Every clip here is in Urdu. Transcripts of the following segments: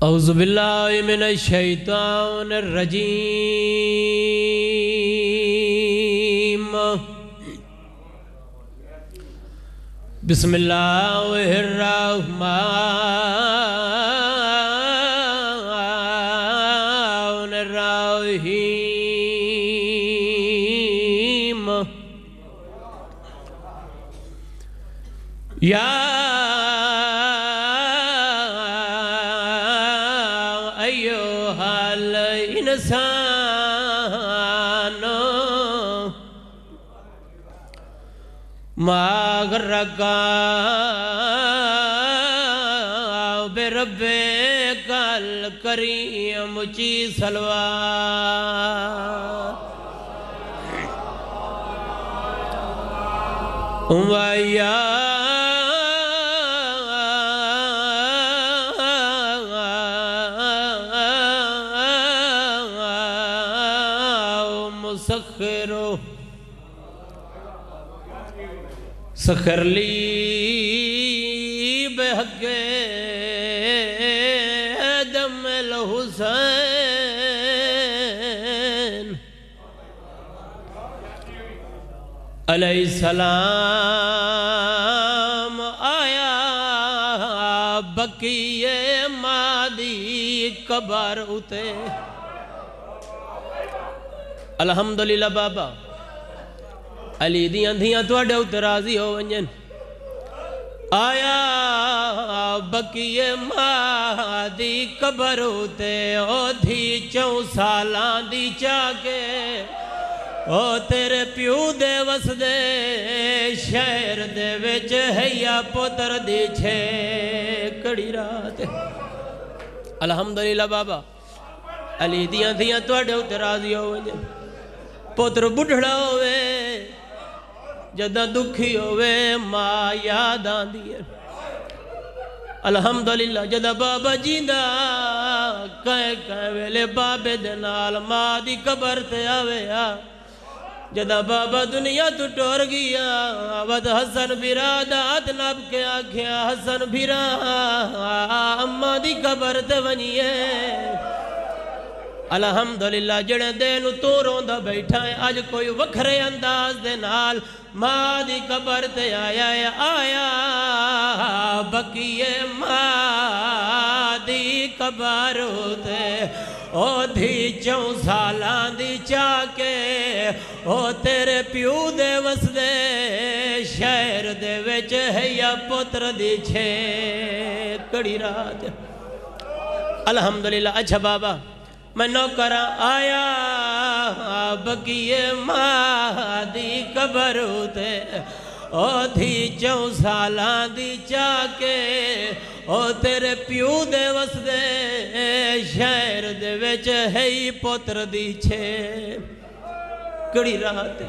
اعوذ باللہ من الشیطان الرجیم بسم اللہ الرحمن الرحیم یا ما غرک بربک الکریم چی صلوات ویا مسخرو سخر لی بحق دم الحسین علیہ السلام آیا بقی مادی قبر اتے الحمدللہ بابا علی دیاں دھیاں توڑے اترازی ہو ونجن آیا بقی مادی قبر ہوتے او دھی 4 سالان دی چاکے او تیرے پیو دے وس دے شہر دے وچ ہیا پتر دی چھے کڑی رات الحمدللہ بابا علی دیاں دھیاں توڑے اترازی ہو ونجن پتر بڑھڑا ہوئے جدہ دکھی ہوئے ماں یاد آن دیئے الحمدللہ جدہ بابا جیندہ کہیں ویلے بابے دنال ماں دی قبر تے آوے جدہ بابا دنیا تو ٹور گیا ود حسن بھیرا دات نب کے آکھیا حسن بھیرا اماں دی قبر تے ونیے الحمدللہ جڑے دینو تو روندہ بیٹھا ہے آج کوئی وکھرے انداز دے نال ماں دی قبر تے آیا بقی ماں دی قبر تے او دھی 4 سالان دی چاکے او تیرے پیو دے وس دے شہر دے وچ ہے یا پتر دی چھے کڑی رات الحمدللہ اچھا بابا میں نوکرہ آیا بقی ماں دی قبر ہوتے او دھی 4 سالان دی چاکے او تیرے پیو دے وس دے شہر دے وچ ہے پتر دی چھے کڑی رات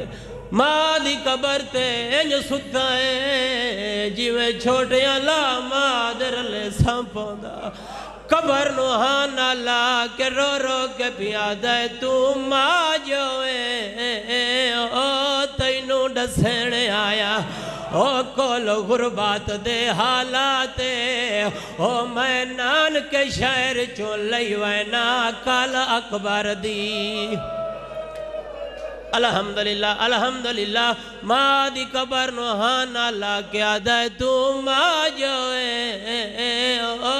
ماں دی قبر تے انج سکتا ہے جیویں چھوٹیاں لا ماں درلے سامپوندا قبر نوہانا لا کے رو رو کے پیادہ تو ماں جوئے او تینو ڈسینے آیا او کول غربات دے حالاتے او میں نان کے شہر چون لئی وینا کال اکبر دی الحمدللہ الحمدللہ ماں دی قبر نوہانا لا کے آدھے تو ماں جوئے او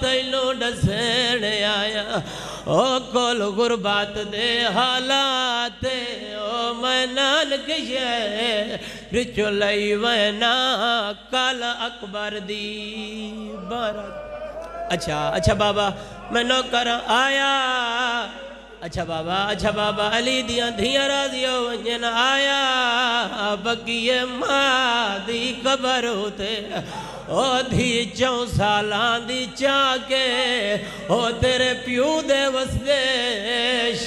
تینو ڈسینے آیا او کول غربات دے حالاتے او میں نان کے شہر چون لئی وینا کال اکبر دی بارات اچھا بابا میں نوکر آیا اچھا بابا علی دیاں دھیاں راضیوں ونجن آیا بقی ماں دی قبر ہوتے او دھی 4 سالان دی چاکے او تیرے پیو دے وس دے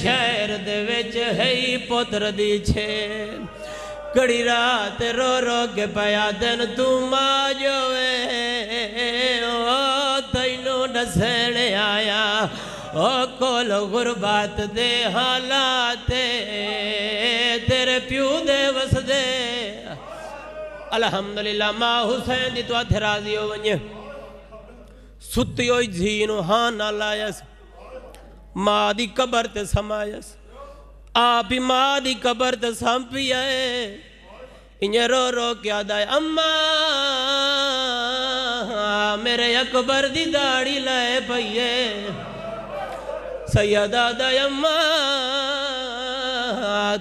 شہر دے وچ ہے پتر دی چھے کڑی رات رو رو کے پیا دن تو ماں جوئے او تینو ڈسینے آیا او کول غربات دے حالاتے تیرے پیو دے وس دے الحمدللہ ماں حسین دی تو آتھ راضی ہو ونجے ستی ہوئی دھینو ہاں نہ لائس ماں دی قبر تے سمائس آپ ہی ماں دی قبر تے سمپی آئے انہیں رو رو کیا دائے اماں میرے اکبر دی داڑی لائے پئیے سیدہ دائے اماں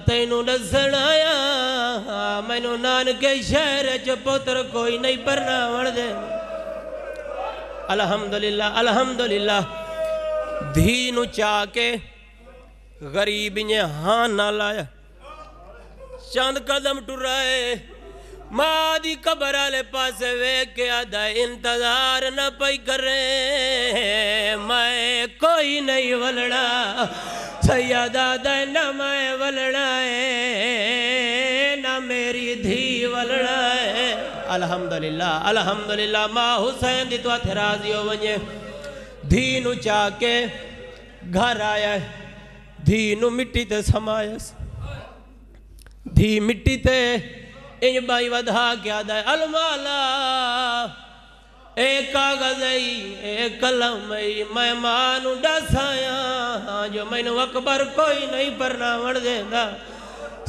تینو نسن آیا مینو نان کے شہر چ پتر کوئی نہیں پرنا وڑ دے الحمدللہ الحمدللہ دھینو چاہ کے غریب انہیں ہاں نہ لایا چاند قدم ٹرائے ماں دی قبر آلے پاسے ویک کے آدھا انتظار نہ پئی کریں میں کوئی نہیں ولڑا سیدہ دائے نہ میں ولڑا ہے نہ میری دھی ولڑا ہے الحمدللہ الحمدللہ ماں حسین دی تو اتھرازیو ونجے دھینو چاہ کے گھر آیا دھینو مٹی تے سمایس دھی مٹی تے انج بائی ودھا کیا دائے المالا اے کاغذی اے قلمی میں مانو ڈسایا جو میں نے اکبر کوئی نہیں پرنا وڑ دیندہ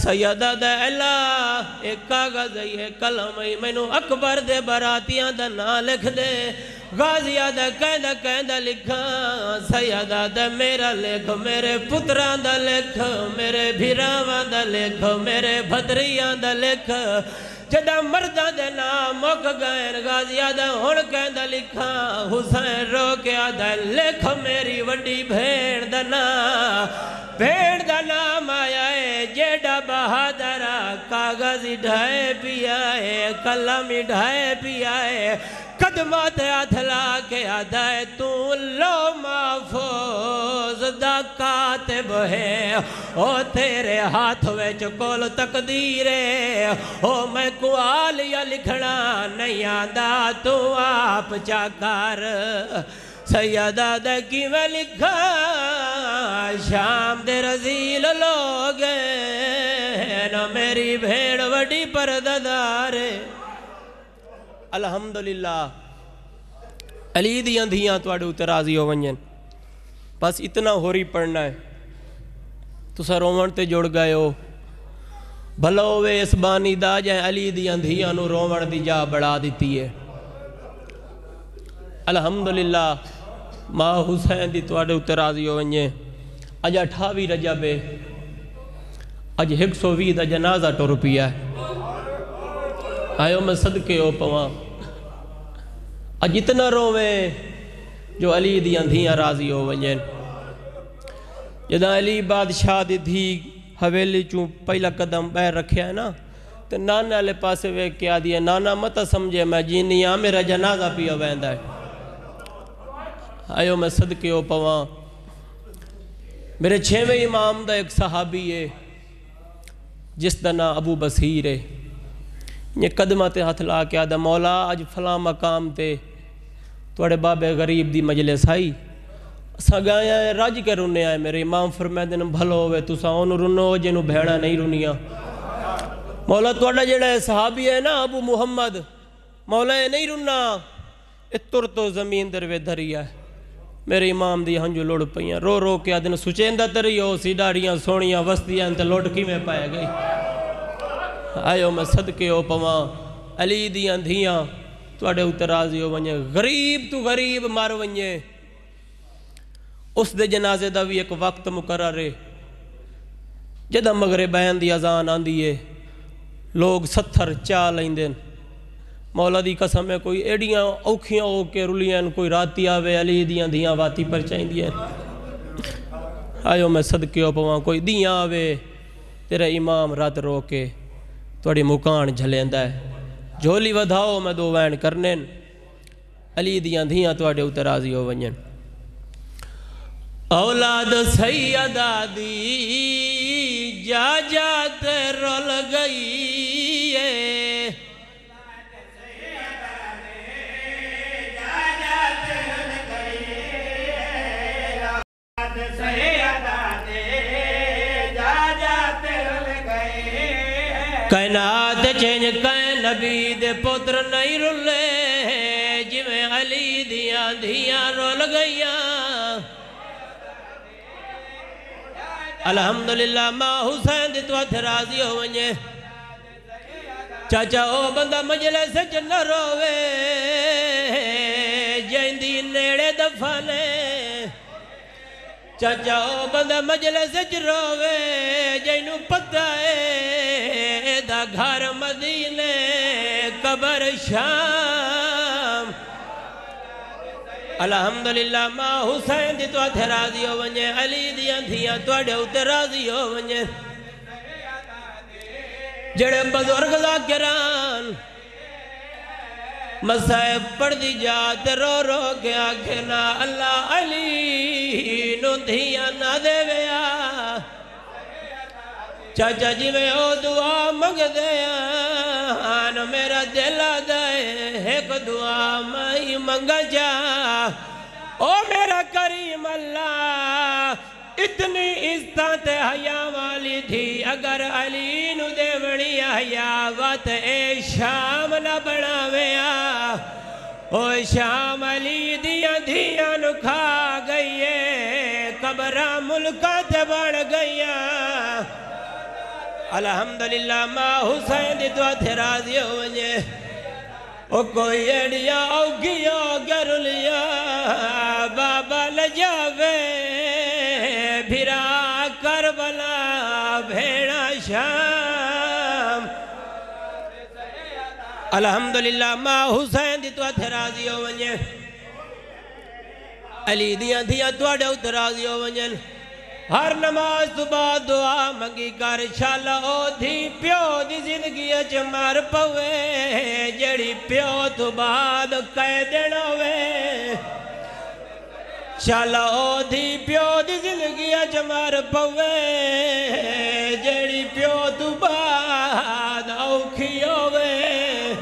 سیدہ دے اللہ اے کاغذی اے قلمی میں نے اکبر دے براتیاں دا نا لکھ دے غازیہ دا کہندہ لکھا سیدہ دا میرا لکھ میرے پتران دا لکھ میرے بھیراوان دا لکھ میرے بھدریان دا لکھ جدہ مردہ دے نام مک گئے غازیہ دا ہون کہندہ لکھا حسین رو کے آدھا لکھ میری وڈی بھیڑ دا نام آیا ہے جیڑا بہادرہ کاغذی ڈھائے پیا ہے قلمی ڈھائے پیا ہے قدمات اتھلا کے آدھائے تو لو محفوظ دا کاتب ہے او تیرے ہاتھ ویچ کول تقدیر ہے او میں کو آلیا لکھنا نہیں آدھا تو آپ چاکار سیدہ دا کی میں لکھا شام دے رزیل لوگ نہ میری بھیڑ وڈی پرددار الحمدللہ علی دیاں دھیاں تو اڈو ترازی ہو ونجن بس اتنا ہو رہی پڑھنا ہے تو سا رومن تے جوڑ گئے ہو بھلوے اس بانی دا جائیں علی دیاں دھیاں نو رومن دی جا بڑھا دیتی ہے الحمدللہ ماں حسین دی تو اڈو ترازی ہو ونجن اج 28 رجب اج 120 دا جنازہ ٹو روپیہ ہے آئیو میں صدقے ہو پواں اج اتنا روویں جو علی دیاں دھیاں راضی ہو ونجن جدہ علی بادشاہ دی دھی حویلی چوں پہلا قدم بیر رکھیا ہے نا تو نانا لے پاسے ویک کیا دیا نانا مت سمجھے میں جینی آ میرا جنازہ پیا ویندہ ہے آئیو میں صدقے ہو پواں میرے 6ویں امام دا ایک صحابی ہے جس دا نا ابو بصیر ہے یہ قدمہ تے ہاتھ لا کے آدھا مولا آج فلاں مقام تے توڑے بابے غریب دی مجلس آئی اساں گایا ہے راج کے رونے آئے میرے امام فرمائے دن بھلو ہوئے تو ساؤنو رونو جنو بھیڑا نہیں رونیا مولا توڑا جڑا ہے صحابی ہے نا ابو محمد مولا ہے نہیں رونا اتر تو زمین دروے دھریا ہے میرے امام دی ہنجو لوڑ پئیاں رو رو کے آدھن سچیندہ تری ہو سی ڈاڑیاں سونیاں وستیاں انتے لوٹ کی میں پائے گئی آئیو میں صدقے ہو پواں علی دیاں دھیاں توڑے اترازی ہو ونجے غریب تو غریب مار ونجے اس دے جنازے دا بھی ایک وقت مقرر ہے جدہ مغرب بیان دی اذان آن دیئے لوگ 70 چاہ لائن دین مولا دی قسم ہے کوئی ایڈیاں اوکھیاں ہو کے رلیاں کوئی راتی آوے علی دیاں دھیاں واتی پر چاہیں دیئے آئیو میں صدقے ہو پواں کوئی دیاں آوے تیرا امام رات رو کے توڑی مکان جھلیندہ ہے جھولی ودھاؤ میں دو وین کرنین علی دیاں دھیاں توڑے اترازی ہو ونجن اولاد سیدہ دی جا جاتے رول گئی ہے کائنات چینج کائن نبی دے پتر نہیں رلے جویں علی دیاں دھیاں رول گئیاں الحمدللہ ماں حسین دی تو اتھے راضی ہو ونجے چاچا او بندہ مجلس نہ روے جیندی نیڑے دفانے چاچا او بندہ مجلس روے جینو پتہ ہے دا گھر مدینے قبر شام الحمدللہ ماں حسین دی تو اتھے راضی ہو ونجے علی دیاں دھیاں تو اڈے اتے راضی ہو ونجے جڑے بزرگ ذاکران مسائب پڑھ دی جات رو رو کے آکھنا اللہ علی نو دھیاں نہ دے ویا چاچا جی میں او دعا مگ دیا میرا دل دے ایک دعا میں منگا جا او میرا کریم اللہ اتنی عزت حیاء والی تھی اگر علی نو دے بڑی حیاء وات اے شام نہ بڑھاویا او شام علی دیاں دھیاں نو کھا گئیے قبرہ ملکہ تے بڑھ گئیاں الحمدللہ ماں حسین دی تو اتھے راضی ہو ونجے او کوئی ایڈیا او گیا گرلیا بابا لجاوے بھرا کربلا بھیڑا شام الحمدللہ ماں حسین دی تو اتھے راضی ہو ونجے علی دیاں دھیاں تو اڈے اتھے راضی ہو ونجے ہر نماز تو بعد دعا منگی کر شالا او دھی پیو دی زندگی اچ مار پوے جڑی پیو تو بعد قیدن ہوئے شالا او دھی پیو دی زندگی اچ مار پوے جڑی پیو تو بعد اوکھی ہوئے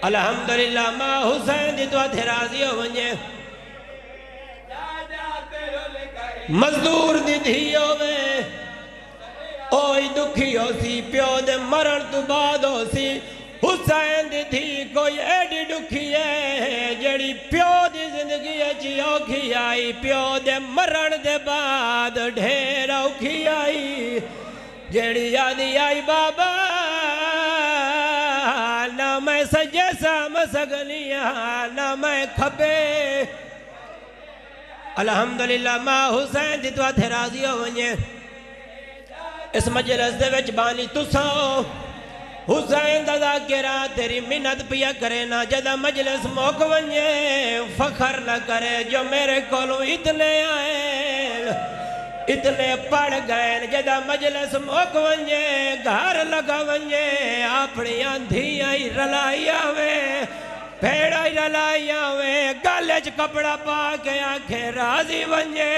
الحمدللہ ماں حسین دی تو اتھے راضی ہو ونجے مزدور دی دھیو میں اوئی دکھی ہو سی پیو دے مرن تو بعد ہو سی حسین دی دھی کوئی ایڈی دکھی ہے جڑی پیو دی زندگی اچھی اوکھی آئی پیو دے مرن دے بعد ڈھیر اوکھی آئی جڑی یادی آئی بابا نہ میں سجے سام سگلیاں نہ میں کھبے الحمدللہ ماں حسین دی تو اتھے راضی ہو ونجے اس مجلس دے وچ بانی تساں حسین دا ذاکرہ تیری منت پیا کرے نا جدہ مجلس موک ونجے فخر نہ کرے جو میرے کولوں اتنے آئے اتنے پڑھ گئے جدہ مجلس موک ونجے گھر لگا ونجے اپنی اندھیاں ہی رلائی آوے پھیڑا ہی رلائی آوے گالج کپڑا پا کے آنکھیں راضی ونجے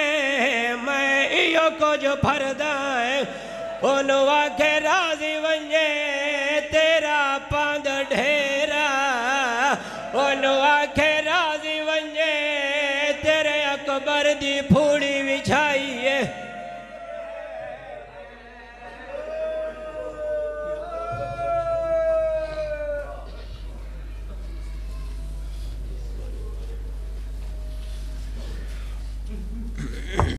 میں ایو کو جو پھردائیں انہوں آنکھیں راضی ونجے